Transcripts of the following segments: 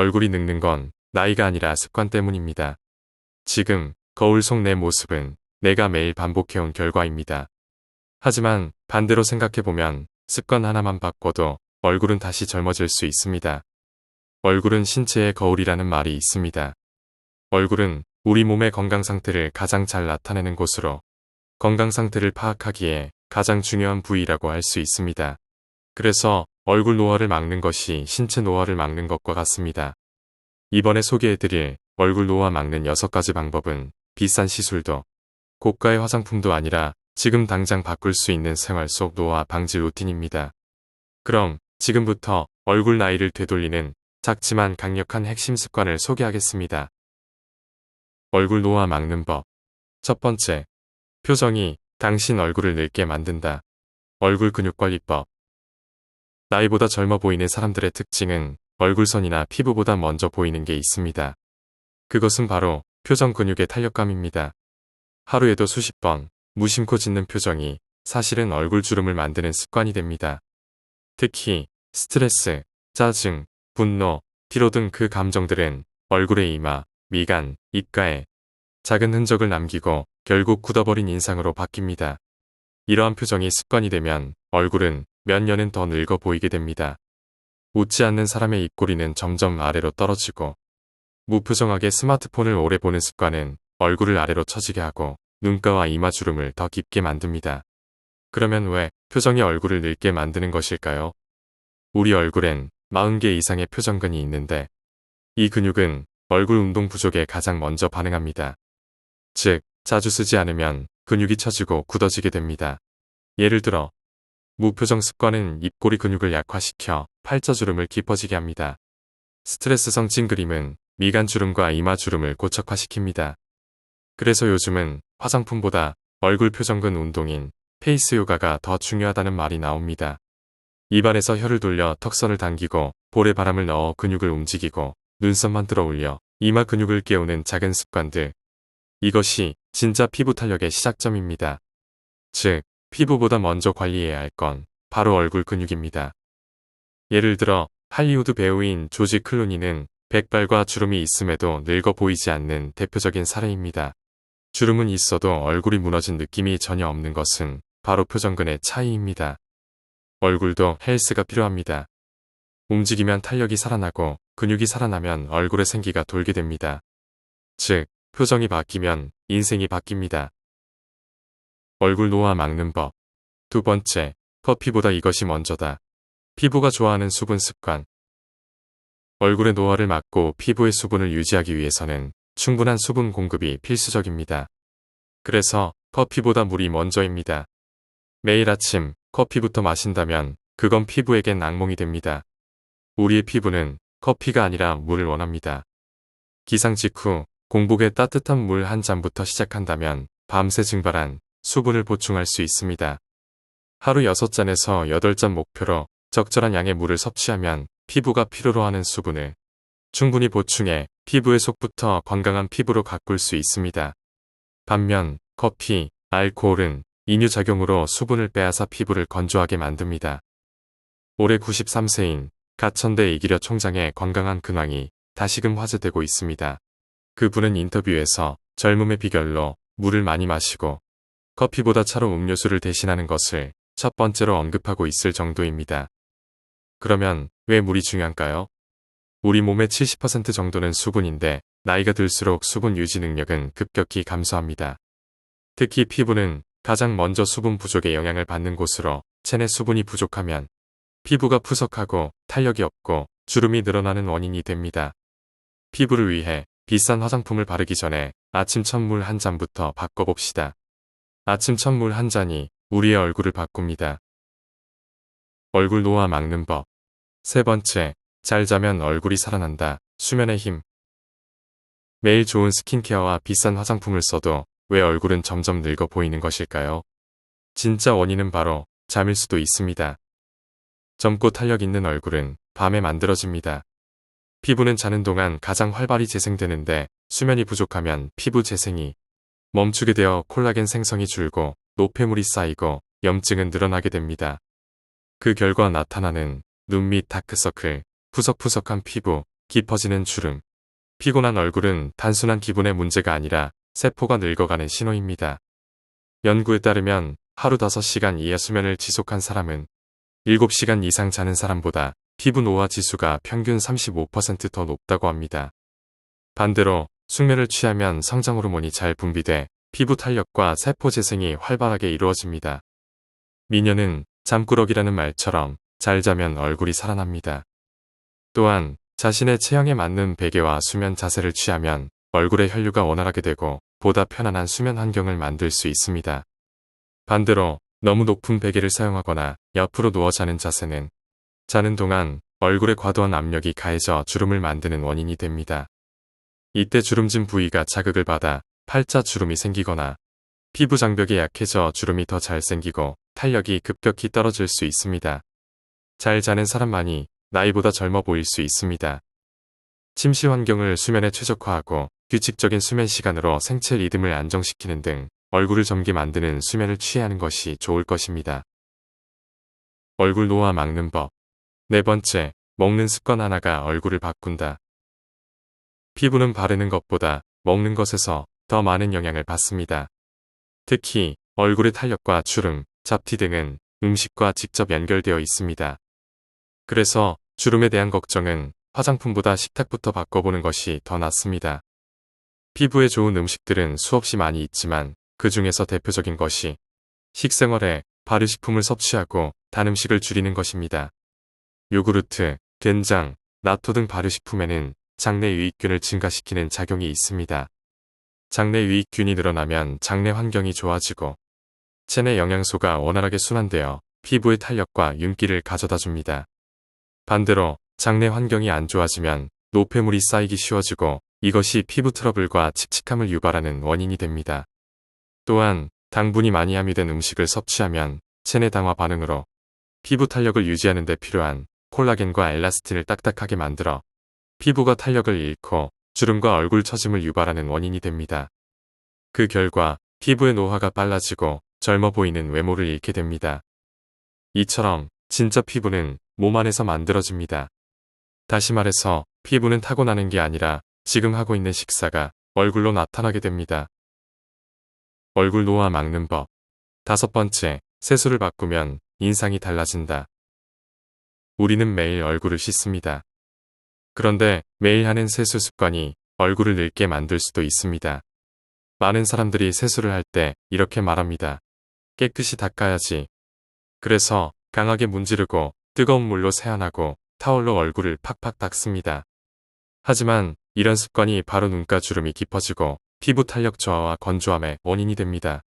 얼굴이 늙는 건 나이가 아니라 습관 때문입니다. 지금 거울 속 내 모습은 내가 매일 반복해온 결과입니다. 하지만 반대로 생각해보면 습관 하나만 바꿔도 얼굴은 다시 젊어질 수 있습니다. 얼굴은 신체의 거울이라는 말이 있습니다. 얼굴은 우리 몸의 건강 상태를 가장 잘 나타내는 곳으로 건강 상태를 파악하기에 가장 중요한 부위라고 할 수 있습니다. 그래서 얼굴 노화를 막는 것이 신체 노화를 막는 것과 같습니다. 이번에 소개해드릴 얼굴 노화 막는 6가지 방법은 비싼 시술도 고가의 화장품도 아니라 지금 당장 바꿀 수 있는 생활 속 노화 방지 루틴입니다. 그럼 지금부터 얼굴 나이를 되돌리는 작지만 강력한 핵심 습관을 소개하겠습니다. 얼굴 노화 막는 법. 첫 번째, 표정이 당신 얼굴을 늙게 만든다. 얼굴 근육관리법. 나이보다 젊어 보이는 사람들의 특징은 얼굴선이나 피부보다 먼저 보이는 게 있습니다. 그것은 바로 표정 근육의 탄력감입니다. 하루에도 수십 번 무심코 짓는 표정이 사실은 얼굴 주름을 만드는 습관이 됩니다. 특히 스트레스, 짜증, 분노, 피로 등 그 감정들은 얼굴의 이마, 미간, 입가에 작은 흔적을 남기고 결국 굳어버린 인상으로 바뀝니다. 이러한 표정이 습관이 되면 얼굴은 몇 년은 더 늙어 보이게 됩니다. 웃지 않는 사람의 입꼬리는 점점 아래로 떨어지고 무표정하게 스마트폰을 오래 보는 습관은 얼굴을 아래로 처지게 하고 눈가와 이마 주름을 더 깊게 만듭니다. 그러면 왜 표정이 얼굴을 늙게 만드는 것일까요? 우리 얼굴엔 40개 이상의 표정근이 있는데 이 근육은 얼굴 운동 부족에 가장 먼저 반응합니다. 즉, 자주 쓰지 않으면 근육이 처지고 굳어지게 됩니다. 예를 들어 무표정 습관은 입꼬리 근육을 약화시켜 팔자주름을 깊어지게 합니다. 스트레스성 찡그림은 미간 주름과 이마 주름을 고착화시킵니다. 그래서 요즘은 화장품보다 얼굴 표정근 운동인 페이스 요가가 더 중요하다는 말이 나옵니다. 입안에서 혀를 돌려 턱선을 당기고 볼에 바람을 넣어 근육을 움직이고 눈썹만 들어올려 이마 근육을 깨우는 작은 습관들. 이것이 진짜 피부 탄력의 시작점입니다. 즉, 피부보다 먼저 관리해야 할 건 바로 얼굴 근육입니다. 예를 들어 할리우드 배우인 조지 클루니는 백발과 주름이 있음에도 늙어 보이지 않는 대표적인 사례입니다. 주름은 있어도 얼굴이 무너진 느낌이 전혀 없는 것은 바로 표정근의 차이입니다. 얼굴도 헬스가 필요합니다. 움직이면 탄력이 살아나고 근육이 살아나면 얼굴에 생기가 돌게 됩니다. 즉, 표정이 바뀌면 인생이 바뀝니다. 얼굴 노화 막는 법. 두 번째, 커피보다 이것이 먼저다. 피부가 좋아하는 수분 습관. 얼굴의 노화를 막고 피부의 수분을 유지하기 위해서는 충분한 수분 공급이 필수적입니다. 그래서 커피보다 물이 먼저입니다. 매일 아침 커피부터 마신다면 그건 피부에겐 악몽이 됩니다. 우리의 피부는 커피가 아니라 물을 원합니다. 기상 직후 공복에 따뜻한 물 한 잔부터 시작한다면 밤새 증발한 수분을 보충할 수 있습니다. 하루 6잔에서 8잔 목표로 적절한 양의 물을 섭취하면 피부가 필요로 하는 수분을 충분히 보충해 피부의 속부터 건강한 피부로 가꿀 수 있습니다. 반면 커피, 알코올은 이뇨작용으로 수분을 빼앗아 피부를 건조하게 만듭니다. 올해 93세인 가천대 이기려 총장의 건강한 근황이 다시금 화제되고 있습니다. 그분은 인터뷰에서 젊음의 비결로 물을 많이 마시고 커피보다 차로 음료수를 대신하는 것을 첫 번째로 언급하고 있을 정도입니다. 그러면 왜 물이 중요한가요? 우리 몸의 70% 정도는 수분인데 나이가 들수록 수분 유지 능력은 급격히 감소합니다. 특히 피부는 가장 먼저 수분 부족에 영향을 받는 곳으로 체내 수분이 부족하면 피부가 푸석하고 탄력이 없고 주름이 늘어나는 원인이 됩니다. 피부를 위해 비싼 화장품을 바르기 전에 아침 첫 물 한 잔부터 바꿔봅시다. 아침 첫 물 한 잔이 우리의 얼굴을 바꿉니다. 얼굴 노화 막는 법. 세 번째, 잘 자면 얼굴이 살아난다. 수면의 힘. 매일 좋은 스킨케어와 비싼 화장품을 써도 왜 얼굴은 점점 늙어 보이는 것일까요? 진짜 원인은 바로 잠일 수도 있습니다. 젊고 탄력 있는 얼굴은 밤에 만들어집니다. 피부는 자는 동안 가장 활발히 재생되는데 수면이 부족하면 피부 재생이 멈추게 되어 콜라겐 생성이 줄고 노폐물이 쌓이고 염증은 늘어나게 됩니다. 그 결과 나타나는 눈 밑 다크서클, 푸석푸석한 피부, 깊어지는 주름. 피곤한 얼굴은 단순한 기분의 문제가 아니라 세포가 늙어가는 신호입니다. 연구에 따르면 하루 5시간 이하 수면을 지속한 사람은 7시간 이상 자는 사람보다 피부 노화 지수가 평균 35% 더 높다고 합니다. 반대로 숙면을 취하면 성장 호르몬이 잘 분비돼 피부 탄력과 세포 재생이 활발하게 이루어집니다. 미녀는 잠꾸러기라는 말처럼 잘 자면 얼굴이 살아납니다. 또한 자신의 체형에 맞는 베개와 수면 자세를 취하면 얼굴의 혈류가 원활하게 되고 보다 편안한 수면 환경을 만들 수 있습니다. 반대로 너무 높은 베개를 사용하거나 옆으로 누워 자는 자세는 자는 동안 얼굴에 과도한 압력이 가해져 주름을 만드는 원인이 됩니다. 이때 주름진 부위가 자극을 받아 팔자 주름이 생기거나 피부 장벽이 약해져 주름이 더 잘 생기고 탄력이 급격히 떨어질 수 있습니다. 잘 자는 사람만이 나이보다 젊어 보일 수 있습니다. 침시 환경을 수면에 최적화하고 규칙적인 수면 시간으로 생체 리듬을 안정시키는 등 얼굴을 젊게 만드는 수면을 취해야 하는 것이 좋을 것입니다. 얼굴 노화 막는 법. 4번째, 먹는 습관 하나가 얼굴을 바꾼다. 피부는 바르는 것보다 먹는 것에서 더 많은 영향을 받습니다. 특히 얼굴의 탄력과 주름, 잡티 등은 음식과 직접 연결되어 있습니다. 그래서 주름에 대한 걱정은 화장품보다 식탁부터 바꿔보는 것이 더 낫습니다. 피부에 좋은 음식들은 수없이 많이 있지만 그 중에서 대표적인 것이 식생활에 발효식품을 섭취하고 단 음식을 줄이는 것입니다. 요구르트, 된장, 나토 등 발효식품에는 장내 유익균을 증가시키는 작용이 있습니다. 장내 유익균이 늘어나면 장내 환경이 좋아지고 체내 영양소가 원활하게 순환되어 피부의 탄력과 윤기를 가져다 줍니다. 반대로 장내 환경이 안 좋아지면 노폐물이 쌓이기 쉬워지고 이것이 피부 트러블과 칙칙함을 유발하는 원인이 됩니다. 또한 당분이 많이 함유된 음식을 섭취하면 체내 당화 반응으로 피부 탄력을 유지하는 데 필요한 콜라겐과 엘라스틴을 딱딱하게 만들어 피부가 탄력을 잃고 주름과 얼굴 처짐을 유발하는 원인이 됩니다. 그 결과 피부의 노화가 빨라지고 젊어 보이는 외모를 잃게 됩니다. 이처럼 진짜 피부는 몸 안에서 만들어집니다. 다시 말해서 피부는 타고나는 게 아니라 지금 하고 있는 식사가 얼굴로 나타나게 됩니다. 얼굴 노화 막는 법. 5번째, 세수를 바꾸면 인상이 달라진다. 우리는 매일 얼굴을 씻습니다. 그런데 매일 하는 세수 습관이 얼굴을 늙게 만들 수도 있습니다. 많은 사람들이 세수를 할 때 이렇게 말합니다. 깨끗이 닦아야지. 그래서 강하게 문지르고 뜨거운 물로 세안하고 타월로 얼굴을 팍팍 닦습니다. 하지만 이런 습관이 바로 눈가 주름이 깊어지고 피부 탄력 저하와 건조함의 원인이 됩니다.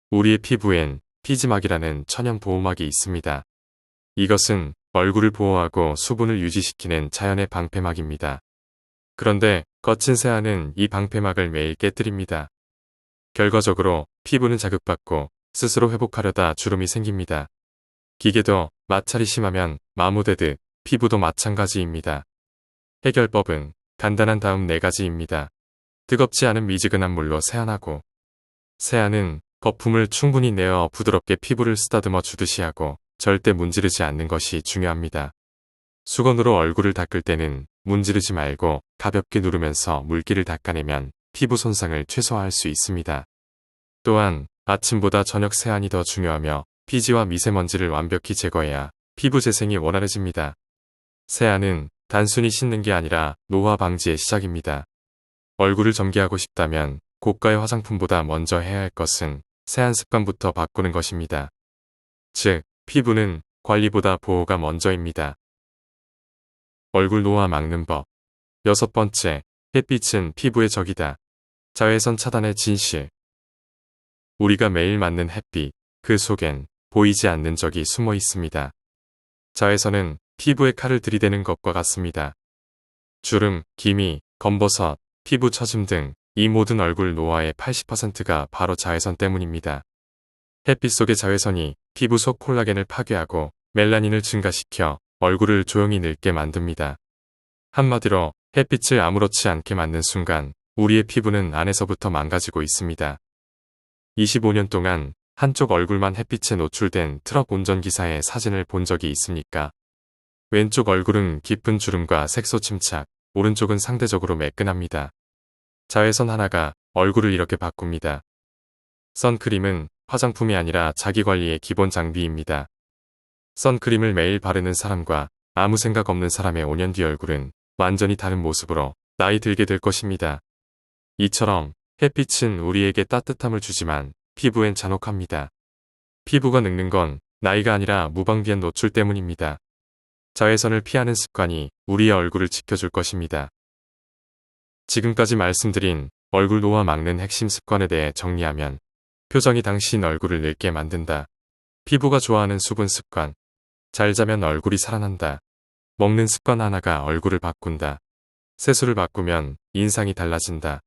우리의 피부엔 피지막이라는 천연 보호막이 있습니다. 이것은 얼굴을 보호하고 수분을 유지시키는 자연의 방패막입니다. 그런데 거친 세안은 이 방패막을 매일 깨뜨립니다. 결과적으로 피부는 자극받고 스스로 회복하려다 주름이 생깁니다. 기계도 마찰이 심하면 마모되듯 피부도 마찬가지입니다. 해결법은 간단한 다음 4가지입니다. 뜨겁지 않은 미지근한 물로 세안하고, 세안은 거품을 충분히 내어 부드럽게 피부를 쓰다듬어 주듯이 하고 절대 문지르지 않는 것이 중요합니다. 수건으로 얼굴을 닦을 때는 문지르지 말고 가볍게 누르면서 물기를 닦아내면 피부 손상을 최소화할 수 있습니다. 또한 아침보다 저녁 세안이 더 중요하며 피지와 미세먼지를 완벽히 제거해야 피부 재생이 원활해집니다. 세안은 단순히 씻는 게 아니라 노화 방지의 시작입니다. 얼굴을 젊게하고 싶다면 고가의 화장품보다 먼저 해야 할 것은 세안 습관부터 바꾸는 것입니다. 즉, 피부는 관리보다 보호가 먼저입니다. 얼굴 노화 막는 법. 6번째, 햇빛은 피부의 적이다. 자외선 차단의 진실. 우리가 매일 맞는 햇빛, 그 속엔 보이지 않는 적이 숨어 있습니다. 자외선은 피부에 칼을 들이대는 것과 같습니다. 주름, 기미, 검버섯, 피부 처짐 등 이 모든 얼굴 노화의 80%가 바로 자외선 때문입니다. 햇빛 속의 자외선이 피부 속 콜라겐을 파괴하고 멜라닌을 증가시켜 얼굴을 조용히 늙게 만듭니다. 한마디로 햇빛을 아무렇지 않게 맞는 순간 우리의 피부는 안에서부터 망가지고 있습니다. 25년 동안 한쪽 얼굴만 햇빛에 노출된 트럭 운전기사의 사진을 본 적이 있습니까? 왼쪽 얼굴은 깊은 주름과 색소 침착, 오른쪽은 상대적으로 매끈합니다. 자외선 하나가 얼굴을 이렇게 바꿉니다. 선크림은 화장품이 아니라 자기관리의 기본 장비입니다. 선크림을 매일 바르는 사람과 아무 생각 없는 사람의 5년 뒤 얼굴은 완전히 다른 모습으로 나이 들게 될 것입니다. 이처럼 햇빛은 우리에게 따뜻함을 주지만 피부엔 잔혹합니다. 피부가 늙는 건 나이가 아니라 무방비한 노출 때문입니다. 자외선을 피하는 습관이 우리의 얼굴을 지켜줄 것입니다. 지금까지 말씀드린 얼굴 노화 막는 핵심 습관에 대해 정리하면 표정이 당신 얼굴을 늙게 만든다. 피부가 좋아하는 수분 습관. 잘 자면 얼굴이 살아난다. 먹는 습관 하나가 얼굴을 바꾼다. 세수를 바꾸면 인상이 달라진다.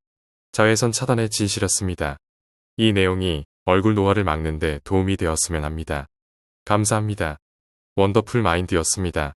자외선 차단의 진실이었습니다. 이 내용이 얼굴 노화를 막는 데 도움이 되었으면 합니다. 감사합니다. 원더풀 마인드였습니다.